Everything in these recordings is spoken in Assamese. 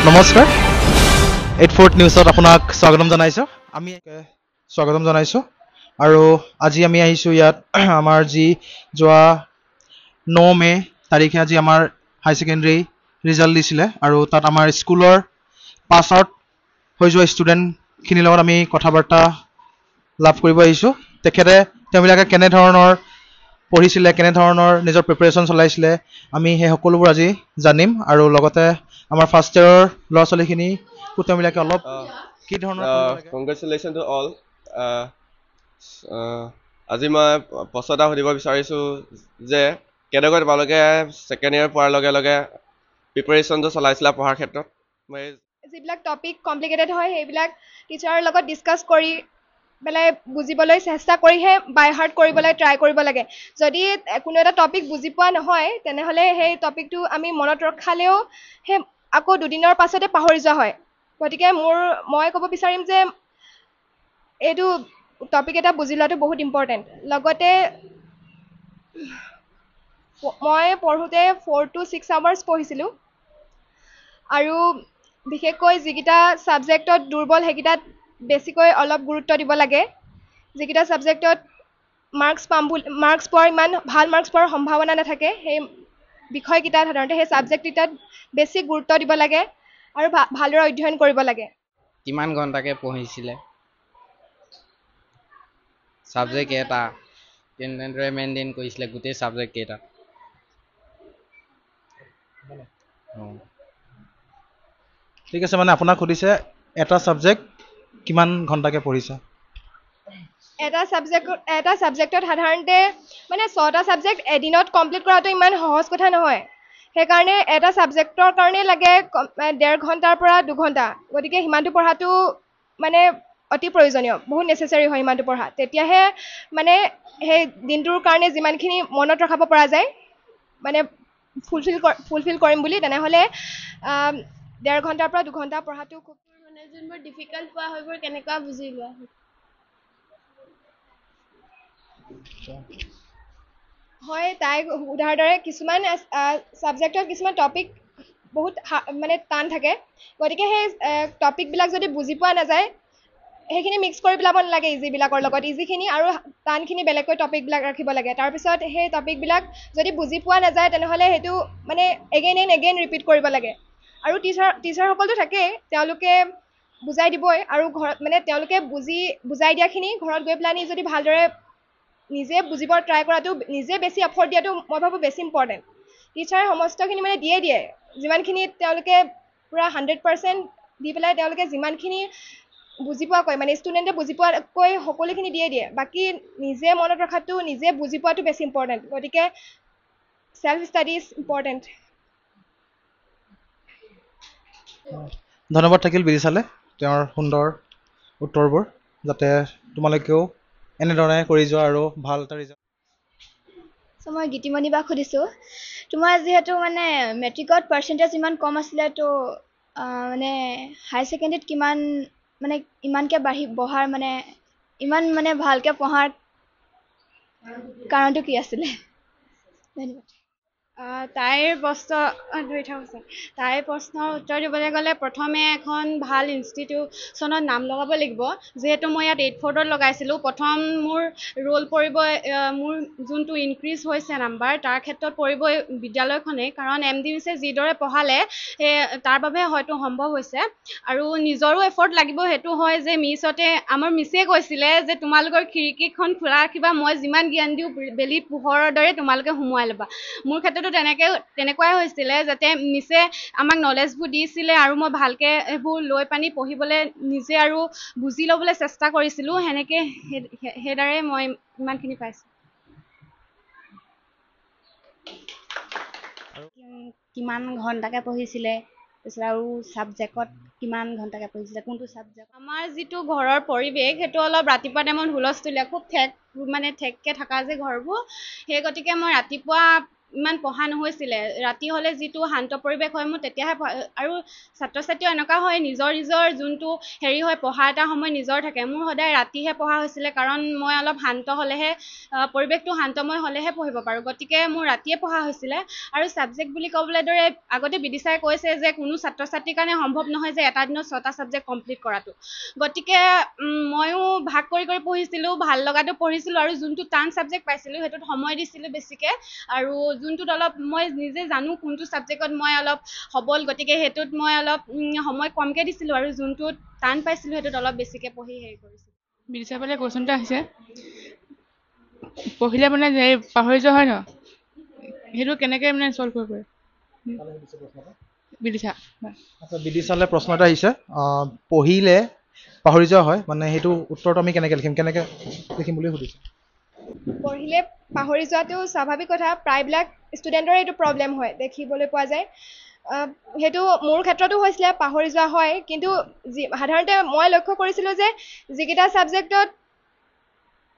নমস্কাৰ 84 নিউজত আপোনাক স্বাগতম জনাইছোঁ আৰু আজি আমি আহিছোঁ ইয়াত আমাৰ যি যোৱা 9 মে তাৰিখে আজি আমাৰ হাই ছেকেণ্ডাৰী ৰিজাল্ট দিছিলে আৰু তাত আমাৰ স্কুলৰ পাছ আউট হৈ যোৱা ষ্টুডেণ্টখিনিৰ লগত আমি কথা বাৰ্তা লাভ কৰিব আহিছোঁ তেওঁলোকে কেনেধৰণৰ পঢ়িছিলে কেনেধৰণৰ নিজৰ প্ৰিপাৰেশ্যন চলাইছিলে আমি সেই সকলোবোৰ আজি জানিম আৰু লগতে আমাৰ ফাৰ্ষ্ট ইয়াৰৰ ল'ৰা ছোৱালীখিনিকো তেওঁলোকে অলপ কি ধৰণৰ কংগ্ৰেচুলেশ্যন টু অল আজি মই প্ৰশ্ন এটা সুধিব বিচাৰিছোঁ যে কেনেকৈ তোমালোকে ছেকেণ্ড ইয়েৰ পোৱাৰ লগে লগে প্ৰিপাৰেশ্যনটো চলাইছিলা পঢ়াৰ ক্ষেত্ৰত মই যিবিলাক টপিক কমপ্লিকেটেড হয় সেইবিলাক টিচাৰৰ লগত ডিছকাছ কৰি পেলাই বুজিবলৈ চেষ্টা কৰিহে বাই হাৰ্ট কৰিবলৈ ট্ৰাই কৰিব লাগে যদি কোনো এটা টপিক বুজি পোৱা নহয় তেনেহ'লে সেই টপিকটো আমি মনত ৰখালেও সেই আকৌ দুদিনৰ পাছতে পাহৰি যোৱা হয় গতিকে মই ক'ব বিচাৰিম যে এইটো টপিক এটা বুজি লোৱাটো বহুত ইম্পৰ্টেণ্ট লগতে মই পঢ়োঁতে 4 to 6 আৱাৰ্ছ পঢ়িছিলোঁ আৰু বিশেষকৈ যিকেইটা ছাবজেক্টত দুৰ্বল সেইকেইটাত বেছিকৈ অলপ গুৰুত্ব দিব লাগে যিকেইটা ছাবজেক্টত মাৰ্কছ পোৱাৰ ইমান ভাল মাৰ্কছ পোৱাৰ সম্ভাৱনা নাথাকে সেই বিষয়কেইটাত সাধাৰণতে সেই ছাবজেক্টকেইটাত বেছি গুৰুত্ব দিব লাগে আৰু ভালদৰে অধ্যয়ন কৰিব লাগে কিমান ঘণ্টাকৈ পঢ়িছিলে ছাবজেক্ট এটা কেনেদৰে মেইনটেইন কৰিছিলে গোটেই ছাবজেক্ট কেইটা ঠিক আছে মানে আপোনাক সুধিছে এটা ছাবজেক্ট কিমান ঘণ্টাকৈ পঢ়িছে এটা ছাবজেক্টত সাধাৰণতে মানে 6টা ছাবজেক্ট এদিনত কমপ্লিট কৰাটো ইমান সহজ কথা নহয় সেইকাৰণে এটা ছাবজেক্টৰ কাৰণে লাগে 1.5 ঘণ্টাৰ পৰা 2 ঘণ্টা গতিকে সিমানটো পঢ়াটো মানে অতি প্ৰয়োজনীয় বহুত নেচেচাৰী হয় ইমানটো পঢ়া তেতিয়াহে মানে সেই দিনটোৰ কাৰণে যিমানখিনি মনত ৰখাব পৰা যায় মানে ফুলফিল কৰিম বুলি তেনেহ'লে 1.5 ঘণ্টাৰ পৰা 2 ঘণ্টা পঢ়াটো খুব মানে যোনবোৰ ডিফিকাল্ট পোৱা সেইবোৰ কেনেকুৱা বুজি লোৱা হয় তাইক সোধাৰ দৰে কিছুমান ছাবজেক্টত কিছুমান টপিক বহুত মানে টান থাকে গতিকে সেই টপিকবিলাক যদি বুজি পোৱা নাযায় সেইখিনি মিক্স কৰি পেলাব নালাগে ইজিবিলাকৰ লগত ইজিখিনি আৰু টানখিনি বেলেগকৈ টপিকবিলাক ৰাখিব লাগে তাৰপিছত সেই টপিকবিলাক যদি বুজি পোৱা নাযায় তেনেহ'লে সেইটো মানে এগেইন এণ্ড এগেইন ৰিপিট কৰিব লাগে আৰু টিচাৰসকলতো থাকেই তেওঁলোকে বুজাই দিবই আৰু ঘৰত মানে তেওঁলোকে বুজাই দিয়াখিনি ঘৰত গৈ পেলাই যদি ভালদৰে নিজে বুজিব ট্ৰাই কৰাটো নিজে বেছি এফৰ্ট দিয়াটো মই ভাবোঁ বেছি ইম্পৰ্টেণ্ট টিচাৰে সমস্তখিনি মানে দিয়ে যিমানখিনি তেওঁলোকে পূৰা 100% দি পেলাই তেওঁলোকে যিমানখিনি বুজি পোৱাকৈ মানে ষ্টুডেণ্টে বুজি পোৱাকৈ সকলোখিনি দিয়ে বাকী নিজে মনত ৰখাটো নিজে বুজি পোৱাটো বেছি ইম্পৰ্টেণ্ট গতিকে ছেল্ফ ষ্টাডি ইজ ইম্পৰ্টেণ্ট ধন্যবাদ থাকিল বিদিশালে তেওঁৰ সুন্দৰ উত্তৰবোৰ যাতে তোমালোকেও এনেধৰণে কৰি যোৱা আৰু ভাল এটা ৰিজাল্ট মই গীতিমণি বাক সুধিছোঁ তোমাৰ যিহেতু মানে মেট্ৰিকত পাৰ্চেণ্টেজ ইমান কম আছিলে তো মানে হাই ছেকেণ্ডেৰীত কিমান মানে ইমানকৈ বঢ়াৰ মানে ইমান মানে ভালকৈ পঢ়াৰ কাৰণটো কি আছিলে ধন্যবাদ তাইৰ প্ৰশ্নৰ উত্তৰ দিবলৈ গ'লে প্ৰথমে এখন ভাল ইনষ্টিটিউশ্যনত নাম লগাব লাগিব যিহেতু মই ইয়াত 84ত লগাইছিলোঁ প্ৰথম মোৰ ৰোল পৰিব মোৰ যোনটো ইনক্ৰিজ হৈছে নাম্বাৰ তাৰ ক্ষেত্ৰত পৰিব বিদ্যালয়খনেই কাৰণ MDMC যিদৰে পঢ়ালে সেই তাৰ বাবে হয়তো সম্ভৱ হৈছে আৰু নিজৰো এফৰ্ট লাগিব সেইটো হয় যে আমাৰ মিছে কৈছিলে যে তোমালোকৰ খিৰিকীখন খোলা ৰাখিবা মই যিমান জ্ঞান দিওঁ বেলি পোহৰৰ দৰে তোমালোকে সোমোৱাই ল'বা মোৰ ক্ষেত্ৰতো তেনেকুৱাই হৈছিলে যাতে মিছে আমাক নলেজবোৰ দিছিলে আৰু মই ভালকৈ সেইবোৰ লৈ পানি পঢ়িবলৈ নিজে আৰু বুজি ল'বলৈ চেষ্টা কৰিছিলোঁ সেনেকৈ সেইদৰে মই ইমানখিনি পাইছোঁ কিমান ঘণ্টাকৈ পঢ়িছিলে তাৰপিছত আৰু ছাবজেক্টত কিমান ঘণ্টাকৈ পঢ়িছিলে কোনটো ছাবজেক্ট আমাৰ যিটো ঘৰৰ পৰিৱেশ সেইটো অলপ ৰাতিপুৱা টাইমত হুলস্থুলীয়া খুব ঠেককৈ থকা যে ঘৰবোৰ সেই গতিকে মই ৰাতিপুৱা ইমান পঢ়া নহৈছিলে ৰাতি হ'লে যিটো শান্ত পৰিৱেশ হয় মোৰ তেতিয়াহে আৰু ছাত্ৰ ছাত্ৰীও এনেকুৱা হয় নিজৰ নিজৰ যোনটো হেৰি হয় পঢ়া এটা সময় নিজৰ থাকে মোৰ সদায় ৰাতিহে পঢ়া হৈছিলে কাৰণ মই অলপ শান্ত হ'লেহে পৰিৱেশটো শান্তময় হ'লেহে পঢ়িব পাৰোঁ গতিকে মোৰ ৰাতিয়ে পঢ়া হৈছিলে আৰু ছাবজেক্ট বুলি ক'বলৈ দৰে আগতে বিদিশাই কৈছে যে কোনো ছাত্ৰ ছাত্ৰীৰ কাৰণে সম্ভৱ নহয় যে এটা দিনত 6টা ছাবজেক্ট কমপ্লিট কৰাটো গতিকে ময়ো ভাগ কৰি পঢ়িছিলোঁ ভাল লগাটো পঢ়িছিলোঁ আৰু যোনটো টান ছাবজেক্ট পাইছিলোঁ সেইটোত সময় দিছিলোঁ বেছিকৈ আৰু যোনটোত অলপ মই নিজে জানো কোনটো ছাবজেক্টত মই অলপ সবল গতিকে সেইটোত মই অলপ সময় কমকৈ দিছিলোঁ আৰু যোনটোত টান পাইছিলোঁ সেইটোত অলপ বেছিকৈ পঢ়ি হেৰি কৰিছিলোঁ বিদিশা পালে কুৱেশ্যন এটা আহিছে পঢ়িলে মানে পাহৰি যোৱা হয় ন সেইটো কেনেকৈ মানে চল্ভ কৰিব পাৰে বিদিশা আচ্ছা বিদিশালে প্ৰশ্ন এটা আহিছে পঢ়িলে পাহৰি যোৱা হয় মানে সেইটো উত্তৰটো আমি কেনেকৈ লিখিম বুলি সুধিছোঁ পঢ়িলে পাহৰি যোৱাটো স্বাভাৱিক কথা প্ৰায়বিলাক ষ্টুডেণ্টৰে এইটো প্ৰব্লেম হয় দেখিবলৈ পোৱা যায় সেইটো মোৰ ক্ষেত্ৰতো হৈছিলে পাহৰি যোৱা হয় কিন্তু সাধাৰণতে মই লক্ষ্য কৰিছিলোঁ যে যিকেইটা ছাবজেক্টত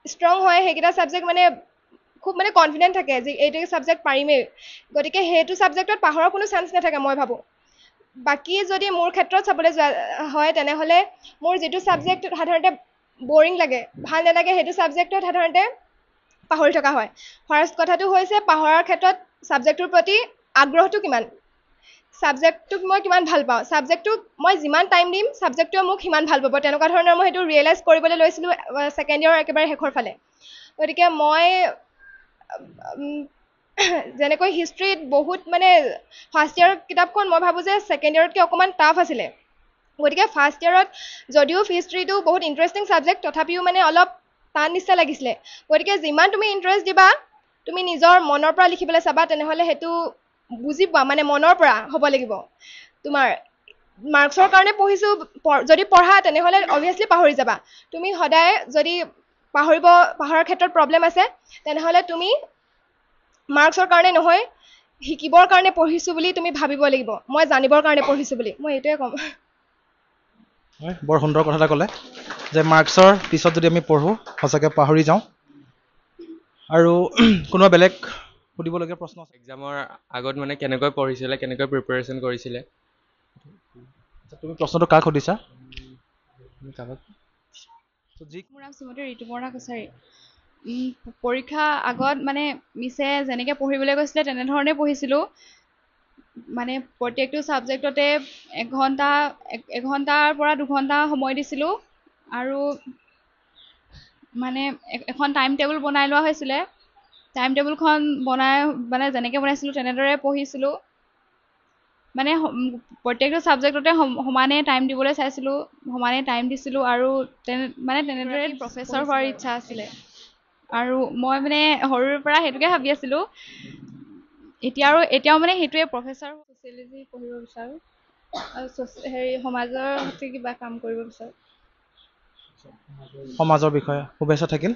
ষ্ট্ৰং হয় সেইকেইটা ছাবজেক্ট মানে খুব মানে কনফিডেণ্ট থাকে যে এইটো ছাবজেক্ট পাৰিমেই গতিকে সেইটো ছাবজেক্টত পাহৰাৰ কোনো চান্স নাথাকে মই ভাবোঁ বাকী যদি মোৰ ক্ষেত্ৰত চাবলৈ যোৱা হয় তেনেহ'লে মোৰ যিটো ছাবজেক্ট সাধাৰণতে বৰিং লাগে ভাল নালাগে সেইটো ছাবজেক্টত সাধাৰণতে পাহৰি থকা হয় ফাৰ্ষ্ট কথাটো হৈছে পাহৰাৰ ক্ষেত্ৰত ছাবজেক্টটোৰ প্ৰতি আগ্ৰহটো কিমান ছাবজেক্টটোক মই কিমান ভাল পাওঁ ছাবজেক্টটোক মই যিমান টাইম দিম ছাবজেক্টটোৱে মোক সিমান ভাল পাব তেনেকুৱা ধৰণৰ মই সেইটো ৰিয়েলাইজ কৰিবলৈ লৈছিলোঁ ছেকেণ্ড ইয়েৰৰ একেবাৰে শেষৰ ফালে গতিকে মই যেনেকৈ হিষ্ট্ৰীত বহুত মানে ফাৰ্ষ্ট ইয়েৰৰ কিতাপখন মই ভাবোঁ যে ছেকেণ্ড ইয়েৰতকৈ অকণমান টাফ আছিলে গতিকে ফাৰ্ষ্ট ইয়েৰত যদিও হিষ্ট্ৰীটো বহুত ইণ্টাৰেষ্টিং ছাবজেক্ট তথাপিও মানে অলপ টান নিচিনা লাগিছিলে গতিকে যিমান তুমি ইণ্টাৰেষ্ট দিবা তুমি নিজৰ মনৰ পৰা লিখিবলৈ চাবা তেনেহ'লে সেইটো বুজি পোৱা মানে মনৰ পৰা হ'ব লাগিব তোমাৰ মাৰ্কছৰ কাৰণে পঢ়িছোঁ যদি পঢ়া তেনেহ'লে অভিয়াছলি পাহৰি যাবা তুমি সদায় যদি পাহৰাৰ ক্ষেত্ৰত প্ৰব্লেম আছে তেনেহ'লে তুমি মাৰ্কছৰ কাৰণে নহয় শিকিবৰ কাৰণে পঢ়িছোঁ বুলি তুমি ভাবিব লাগিব মই জানিবৰ কাৰণে পঢ়িছোঁ বুলি মই এইটোৱে ক'ম হয় বৰ সুন্দৰ কথা এটা ক'লে যে মাৰ্কছৰ পিছত যদি আমি পঢ়োঁ সঁচাকৈ পাহৰি যাওঁ আৰু কোনোবা বেলেগ সুধিবলগীয়া প্ৰশ্ন আছে এক্সামৰ আগত মানে কেনেকৈ পঢ়িছিলে কেনেকৈ প্ৰিপেৰেশ্যন কৰিছিলে তুমি প্ৰশ্নটো কাক সুধিছা মোৰ নাম শ্ৰীমতী ঋতুপৰ্ণা কছাৰী পৰীক্ষা আগত মানে মিছে যেনেকৈ পঢ়িবলৈ কৈছিলে তেনেধৰণে পঢ়িছিলোঁ মানে প্ৰত্যেকটো ছাবজেক্টতে এঘণ্টাৰ পৰা 2 ঘণ্টা সময় দিছিলোঁ আৰু মানে এখন টাইম টেবুল বনাই লোৱা হৈছিলে টাইম টেবুলখন বনাই মানে যেনেকৈ বনাইছিলোঁ তেনেদৰে পঢ়িছিলোঁ মানে প্ৰত্যেকটো ছাবজেক্টতে সমানে টাইম দিবলৈ চাইছিলোঁ সমানে টাইম দিছিলোঁ আৰু তেনেদৰে প্ৰফেচৰ হোৱাৰ ইচ্ছা আছিলে আৰু মই মানে সৰুৰ পৰা সেইটোকে ভাবি আছিলোঁ এতিয়াও মানে সেইটোৱে প্ৰফেচৰ ছ'চিয়লজি পঢ়িব বিচাৰোঁ আৰু সমাজৰ সৈতে কিবা কাম কৰিব বিচাৰোঁ সমাজৰ বিষয়ে শুভেচ্ছা থাকিল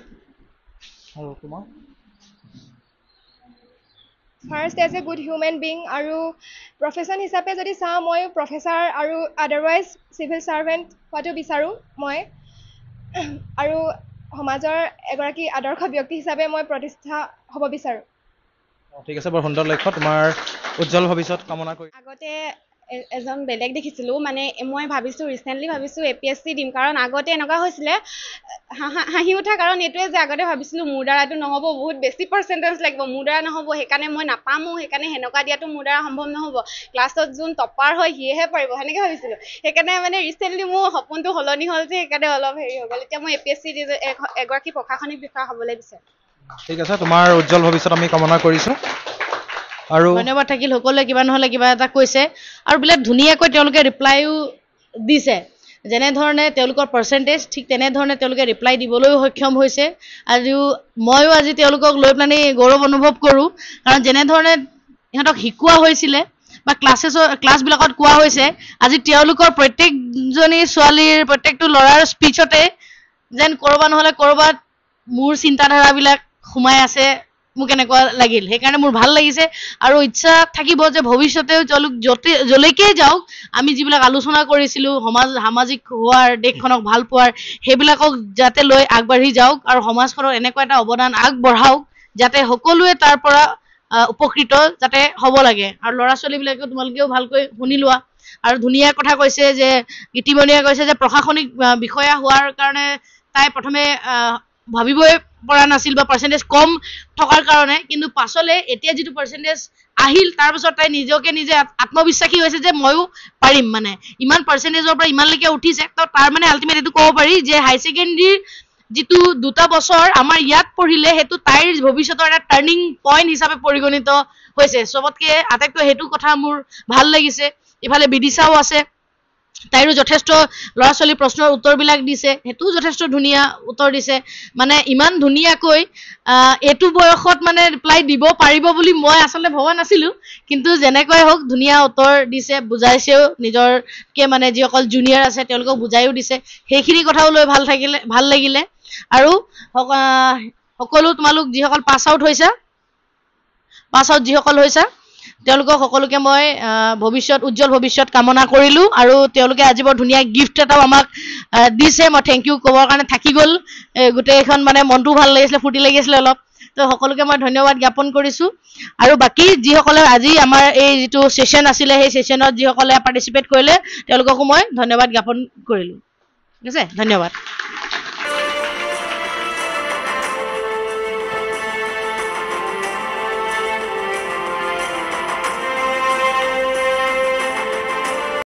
আৰু তোমাৰ first as a good human being আৰু প্ৰফেশ্যন হিচাপে যদি চাওঁ মই প্ৰফেচাৰ আৰু আদাৰৱাইজ চিভিল ছাৰ্ভেণ্ট হোৱাটো বিচাৰোঁ মই আৰু সমাজৰ এগৰাকী আদৰ্শ ব্যক্তি হিচাপে মই প্ৰতিষ্ঠা হ'ব বিচাৰোঁ ঠিক আছে বৰ সুন্দৰ লক্ষ্য তোমাৰ উজ্জ্বল ভৱিষ্যত কামনা কৰি আগতে এজন বেলেগ দেখিছিলোঁ মানে মই ৰিচেণ্টলি ভাবিছোঁ APSC দিম কাৰণ আগতে এনেকুৱা হৈছিলে হাঁহি উঠা কাৰণ এইটোৱে যে আগতে ভাবিছিলোঁ মোৰ দ্বাৰাটো নহ'ব বহুত বেছি পাৰ্চেণ্টেজ লাগিব মোৰ দ্বাৰা নহ'ব সেইকাৰণে মই নাপামো সেইকাৰণে সেনেকুৱা দিয়াটো মোৰ দ্বাৰা সম্ভৱ নহ'ব ক্লাছত যোন টপাৰ হয় সিয়েহে পাৰিব সেনেকৈ ভাবিছিলোঁ সেইকাৰণে মানে ৰিচেণ্টলি মোৰ সপোনটো সলনি হ'ল যে সেইকাৰণে অলপ হেৰি হৈ গ'ল এতিয়া মই APSC এগৰাকী প্ৰশাসনিক বিষয়া হ'বলৈ বিচাৰোঁ ঠিক আছে তোমাৰ উজ্জ্বল ভৱিষ্যত আমি কামনা কৰিছোঁ আৰু ধন্যবাদ থাকিল সকলোৱে কিবা নহ'লে কিবা এটা কৈছে আৰু বোলে ধুনীয়াকৈ তেওঁলোকে ৰিপ্লাইও দিছে যেনেধৰণে তেওঁলোকৰ পাৰ্চেণ্টেজ ঠিক তেনেধৰণে তেওঁলোকে ৰিপ্লাই দিবলৈও সক্ষম হৈছে ময়ো আজি তেওঁলোকক লৈ পেলাই গৌৰৱ অনুভৱ কৰোঁ কাৰণ যেনেধৰণে ইহঁতক শিকোৱা হৈছিলে বা ক্লাছবিলাকত কোৱা হৈছে আজি তেওঁলোকৰ প্ৰত্যেকজনী ছোৱালীৰ প্ৰত্যেকটো ল'ৰাৰ স্পীচতে যেন ক'ৰবাত নহ'লে ক'ৰবাত মোৰ চিন্তাধাৰাবিলাক সোমাই আছে মোক এনেকুৱা লাগিল সেইকাৰণে মোৰ ভাল লাগিছে আৰু ইচ্ছা থাকিব যে ভৱিষ্যতেও তেওঁলোক যলৈকে যাওক আমি যিবিলাক আলোচনা কৰিছিলোঁ সামাজিক হোৱাৰ দেশখনক ভাল পোৱাৰ সেইবিলাকক যাতে লৈ আগবাঢ়ি যাওক আৰু সমাজখনৰ এনেকুৱা এটা অৱদান আগবঢ়াওক যাতে সকলোৱে তাৰ পৰা উপকৃত যাতে হ'ব লাগে আৰু ল'ৰা ছোৱালীবিলাকে তোমালোকেও ভালকৈ শুনি লোৱা আৰু ধুনীয়া কথা কৈছে যে গীতিমণিয়ে কৈছে যে প্ৰশাসনিক বিষয়া হোৱাৰ কাৰণে তাই প্ৰথমে ভাবিবই পৰা নাছিল বা পাৰ্চেণ্টেজ কম থকাৰ কাৰণে কিন্তু পাছলে এতিয়া যিটো পাৰ্চেণ্টেজ আহিল তাৰপিছত তাই নিজকে নিজে আত্মবিশ্বাসী হৈছে যে ময়ো পাৰিম মানে ইমান পাৰ্চেণ্টেজৰ পৰা ইমানলৈকে উঠিছে তো তাৰ মানে আল্টিমেট এইটো ক'ব পাৰি যে হাই ছেকেণ্ডেৰীৰ যিটো 2টা বছৰ আমাৰ ইয়াত পঢ়িলে সেইটো তাইৰ ভৱিষ্যতৰ এটা টাৰ্ণিং পইণ্ট হিচাপে পৰিগণিত হৈছে চবতকে আটাইতকৈ সেইটো কথা মোৰ ভাল লাগিছে ইফালে বিদিশাও আছে তাইৰো যথেষ্ট ল'ৰা ছোৱালী প্ৰশ্নৰ উত্তৰবিলাক দিছে সেইটো যথেষ্ট ধুনীয়া উত্তৰ দিছে মানে ইমান ধুনীয়াকৈ এইটো বয়সত মানে ৰিপ্লাই দিব পাৰিব বুলি মই আচলতে ভবা নাছিলোঁ কিন্তু যেনেকৈ হওক ধুনীয়া উত্তৰ দিছে বুজাইছেও নিজৰকে মানে যিসকল জুনিয়ৰ আছে তেওঁলোকক বুজাইও দিছে সেইখিনি কথাও লৈ ভাল লাগিলে আৰু সকলো তোমালোক যিসকল পাছ আউট যিসকল হৈছা তেওঁলোকক সকলোকে মই উজ্জ্বল ভৱিষ্যত কামনা কৰিলোঁ আৰু তেওঁলোকে আজি বৰ ধুনীয়া গিফ্ট এটাও আমাক দিছে মই থেংক ইউ ক'বৰ কাৰণে থাকি গ'ল গোটেইখন মানে মনটো ভাল লাগিছিলে ফূৰ্তি লাগিছিলে অলপ তো সকলোকে মই ধন্যবাদ জ্ঞাপন কৰিছোঁ আৰু বাকী যিসকলে আজি আমাৰ এই যিটো ছেশ্যন আছিলে সেই ছেশ্যনত যিসকলে পাৰ্টিচিপেট কৰিলে তেওঁলোককো মই ধন্যবাদ জ্ঞাপন কৰিলোঁ ঠিক আছে ধন্যবাদ